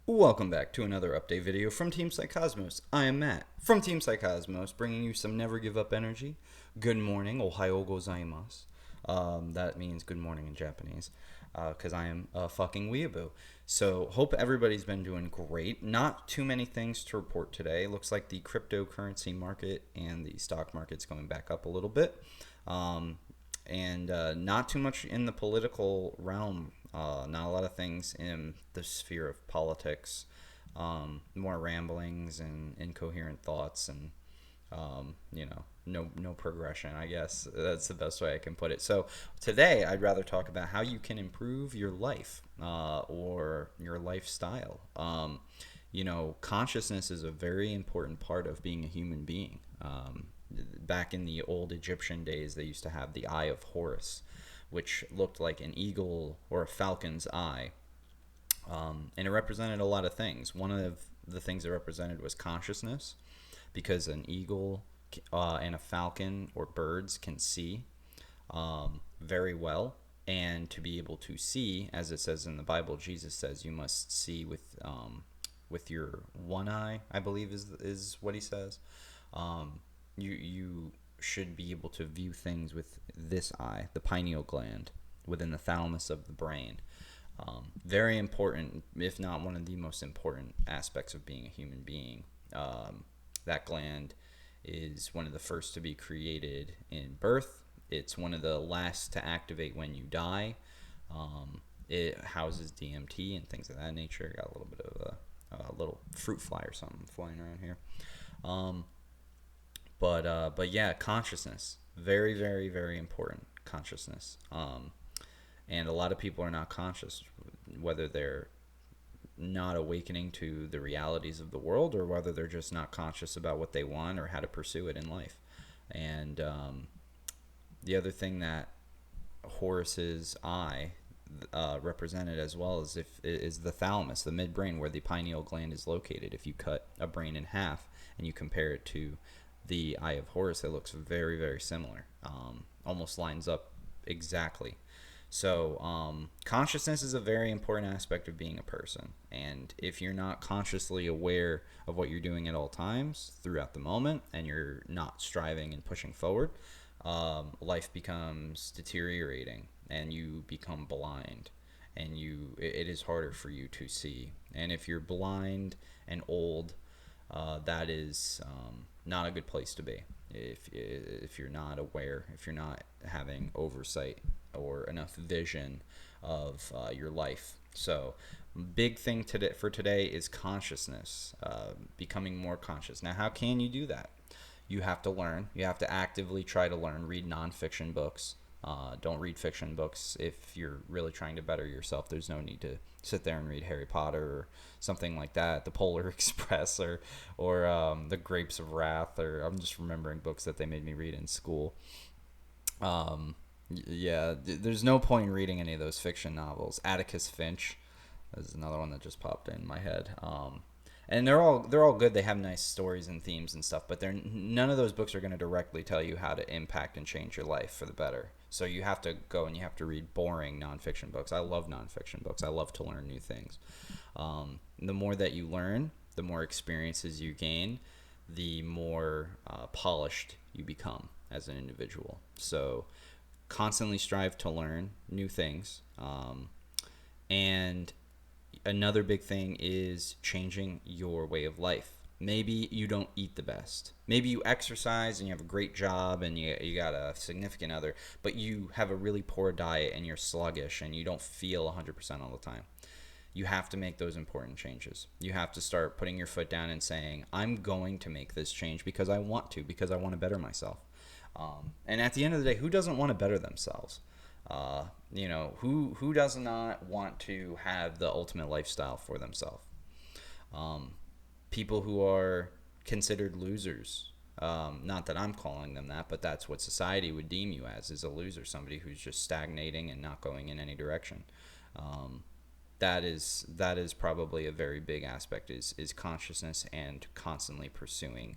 Welcome back to another update video from Team Psycosmos. I am Matt from Team Psycosmos, bringing you some never give up energy. Good morning, ohayo gozaimasu. That means good morning in Japanese, because I am a fucking weeaboo. So, hope everybody's been doing great. Not too many things to report today. Looks like the cryptocurrency market and the stock market's going back up a little bit. And not too much in the political realm. Not a lot of things in the sphere of politics. More ramblings and incoherent thoughts, and no progression. I guess that's the best way I can put it. So today, I'd rather talk about how you can improve your life or your lifestyle. Consciousness is a very important part of being a human being. Back in the old Egyptian days, they used to have the Eye of Horus, which looked like an eagle or a falcon's eye. And it represented a lot of things. One of the things it represented was consciousness, because an eagle and a falcon or birds can see very well. And to be able to see, as it says in the Bible, Jesus says you must see with your one eye, I believe is what he says. You should be able to view things with this eye, the pineal gland, within the thalamus of the brain. Very important, if not one of the most important aspects of being a human being. That gland is one of the first to be created in birth. It's one of the last to activate when you die. It houses DMT and things of that nature. Got a little bit of a little fruit fly or something flying around here. But yeah, consciousness, very, very, very important. Consciousness, and a lot of people are not conscious, whether they're not awakening to the realities of the world, or whether they're just not conscious about what they want or how to pursue it in life. And the other thing that Horus's eye represented as well is the thalamus, the midbrain, where the pineal gland is located. If you cut a brain in half and you compare it to the Eye of Horus, it looks very, very similar. Almost lines up exactly. So consciousness is a very important aspect of being a person. And if you're not consciously aware of what you're doing at all times throughout the moment, and you're not striving and pushing forward, life becomes deteriorating and you become blind. And it is harder for you to see. And if you're blind and old, that is not a good place to be. If you're not aware, if you're not having oversight or enough vision of your life. So big thing for today is consciousness, becoming more conscious. Now, how can you do that? You have to learn. You have to actively try to learn. Read nonfiction books. Don't read fiction books if you're really trying to better yourself. There's no need to sit there and read Harry Potter or something like that, the Polar Express, or the Grapes of Wrath, or I'm just remembering books that they made me read in school. Yeah, there's no point in reading any of those fiction novels. Atticus Finch is another one that just popped in my head. And they're all good. They have nice stories and themes and stuff, but none of those books are going to directly tell you how to impact and change your life for the better. So you have to go and you have to read boring nonfiction books. I love nonfiction books. I love to learn new things. The more that you learn, the more experiences you gain, the more polished you become as an individual. So constantly strive to learn new things. And another big thing is changing your way of life. Maybe you don't eat the best. Maybe you exercise and you have a great job and you got a significant other, but you have a really poor diet and you're sluggish and you don't feel 100% all the time. You have to make those important changes. You have to start putting your foot down and saying, I'm going to make this change because I want to, because I want to better myself. And at the end of the day, who doesn't want to better themselves? Who does not want to have the ultimate lifestyle for themselves? People who are considered losers, not that I'm calling them that, but that's what society would deem you as, is a loser, somebody who's just stagnating and not going in any direction. That is probably a very big aspect, is consciousness and constantly pursuing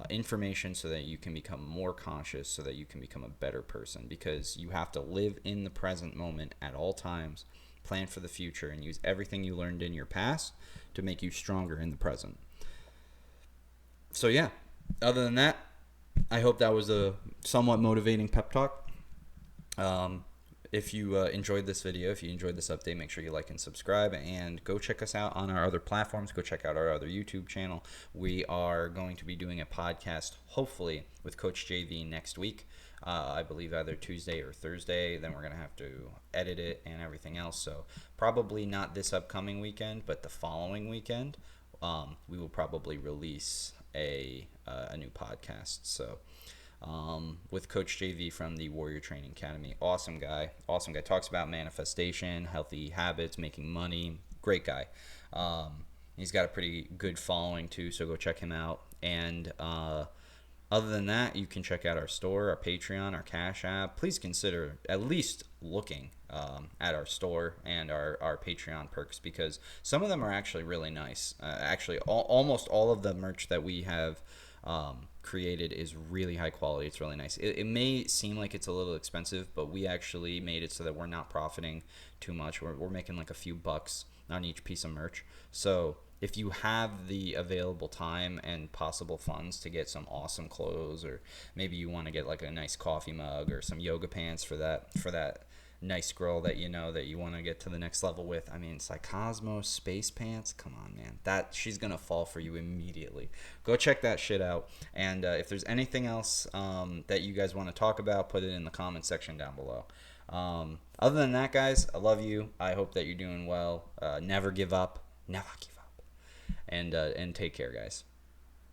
information so that you can become more conscious, so that you can become a better person, because you have to live in the present moment at all times, plan for the future, and use everything you learned in your past to make you stronger in the present. So yeah, other than that, I hope that was a somewhat motivating pep talk. If you enjoyed this video, if you enjoyed this update, make sure you like and subscribe, and go check us out on our other platforms. Go check out our other YouTube channel. We are going to be doing a podcast, hopefully, with Coach JV next week. I believe either Tuesday or Thursday. Then we're going to have to edit it and everything else. So probably not this upcoming weekend, but the following weekend, we will probably release a new podcast. So with Coach JV from the Warrior Training Academy. Awesome guy. Talks about manifestation, healthy habits, making money. Great guy. He's got a pretty good following too, so go check him out. And other than that, you can check out our store, our Patreon, our Cash App. Please consider at least looking at our store and our Patreon perks, because some of them are actually really nice. Actually, almost all of the merch that we have created is really high quality. It's really nice. It may seem like it's a little expensive, but we actually made it so that we're not profiting too much. We're making like a few bucks on each piece of merch. So if you have the available time and possible funds to get some awesome clothes, or maybe you want to get like a nice coffee mug or some yoga pants for that nice girl that you know that you want to get to the next level with. I mean, Psycosmos space pants, come on, man, that she's gonna fall for you immediately. Go check that shit out. And if there's anything else that you guys want to talk about, put it in the comment section down below. Other than that, guys, I love you. I hope that you're doing well. Never give up. And take care, guys.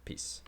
Peace.